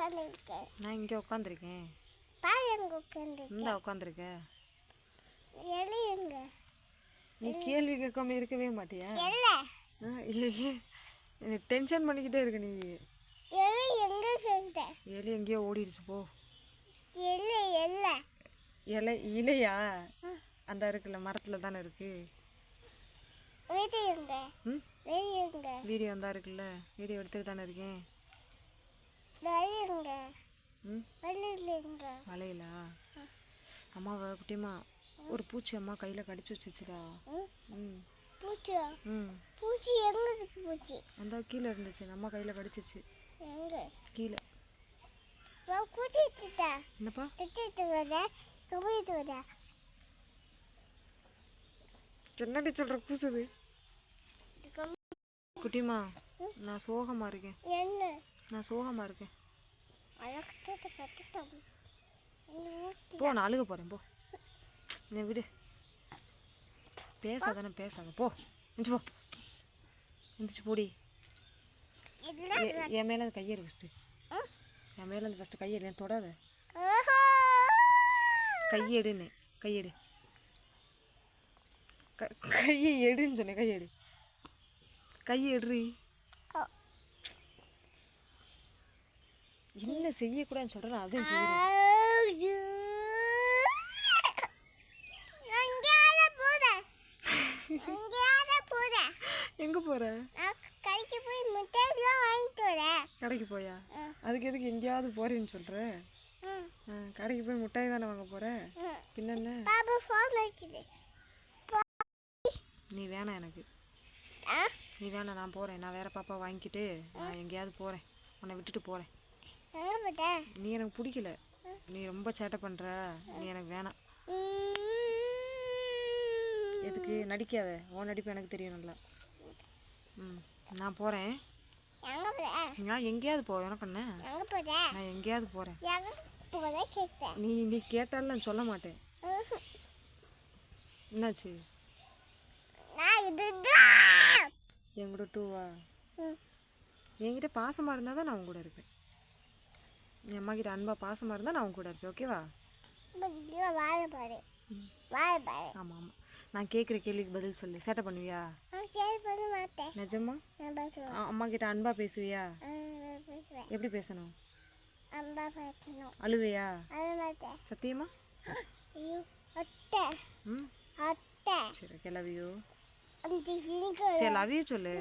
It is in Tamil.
உட்காந்துருக்கேன். நான் இங்கே உட்காந்துருக்கேன். பாரு எங்க உட்காந்துருக்கேன். இந்த உட்காந்துருக்க. எலி எங்க? நீ கேள்வி கேட்காம இருக்கவே மாட்டியா? இல்ல. எனக்கு டென்ஷன் பண்ணிக்கிட்டே இருக்கு நீ. எலி எங்க கேட்ட? எலி எங்கேயோ ஓடிடுச்சு போ. எலி இல்ல. இலையா? அந்த இருக்குல்ல, மரத்தில் தானே இருக்கு. வீடியோ எங்க? வீடியோ எங்க? வீடியோ வந்தா இருக்குல்ல, வீடியோ எடுத்துட்டு தானே இருக்கேன். வளையுங்க. வளையுங்க. வளையலா? அம்மாவை குட்டிமா ஒரு பூச்சி அம்மா கையில் கடிச்சு வச்சுச்சுடா. பூச்சியா? பூச்சி எங்க இருக்கு? பூச்சி அந்த கீழே இருந்துச்சு, அம்மா கையில் கடிச்சிச்சு. எங்க? கீழே. பூச்சி எடுத்துட்டா. என்னப்பா? எடுத்துட்டு வர கும்பிட்டு வர. என்னடி சொல்கிற கூசுது? குட்டிமா நான் சோகமாக இருக்கேன். என்ன? நான் சோகமாக இருக்கேன். அழகிட்ட கட்டிட்டோம். போ, நான் அழுக போகிறேன். போ, நீ விடு. பேசாதானே, பேசாத. போ, எந்திச்சு போ. எந்திரிச்சு போடி. என் மேலே அந்த கையெடு ஃபஸ்ட்டு. என் மேலே அந்த ஃபஸ்ட்டு கையெடு. என் தொடாத. கையெடுன்னு. கையெடு. கையை எடுன்னு சொன்னேன். கையெடு. கையை எடுறி. என்ன செய்யக்கூடாதுன்னு சொல்கிறேன், அதையும் செய்யறேன். எங்கே போகிற? கடைக்கு போய் மிட்டாய்லாம் வாங்கிட்டு வரேன். கடைக்கு போயா? அதுக்கு எதுக்கு எங்கேயாவது போகிறேன்னு சொல்கிற? கடைக்கு போய் மிட்டாய் தானே வாங்க போகிற? பின்ன என்ன? நீ வேணாம் எனக்கு. நீ வேணாம், நான் போகிறேன். நான் வேறு பாப்பா வாங்கிக்கிட்டு நான் எங்கேயாவது போகிறேன். உன்னை விட்டுட்டு போகிறேன். நீ எனக்கு பிடிக்கல. நீ ரொம்ப சேட்டை பண்ணுற. நீ எனக்கு வேணாம். எதுக்கு? நடிக்காத. உன் நடிப்பு எனக்கு தெரியும் நல்லா. நான் போகிறேன். நான் எங்கேயாவது போவேன். எனக்கு என்ன? நான் எங்கேயாவது போகிறேன். நீ கேட்டாலும் நான் சொல்ல மாட்டேன். என்னாச்சு? என் கூட டூவா? என்கிட்ட பாசமாக இருந்தால் தான் நான் உன் கூட இருப்பேன். என் அம்மா கிட்ட அன்பாக பாசமாக இருந்தால் நான் உன் கூட இருப்பேன். ஓகேவா? ஆமாம் ஆமாம். நான் கேட்குற கேள்விக்கு பதில் சொல்லு. சேட்டை பண்ணுவியா? நிஜமா? அம்மா கிட்ட அன்பா பேசுவியா? எப்படி பேசணும்? அழுவையா? சத்தியமா? சரி, லவ் யூ. சரி, லவ் யூ சொல்லு.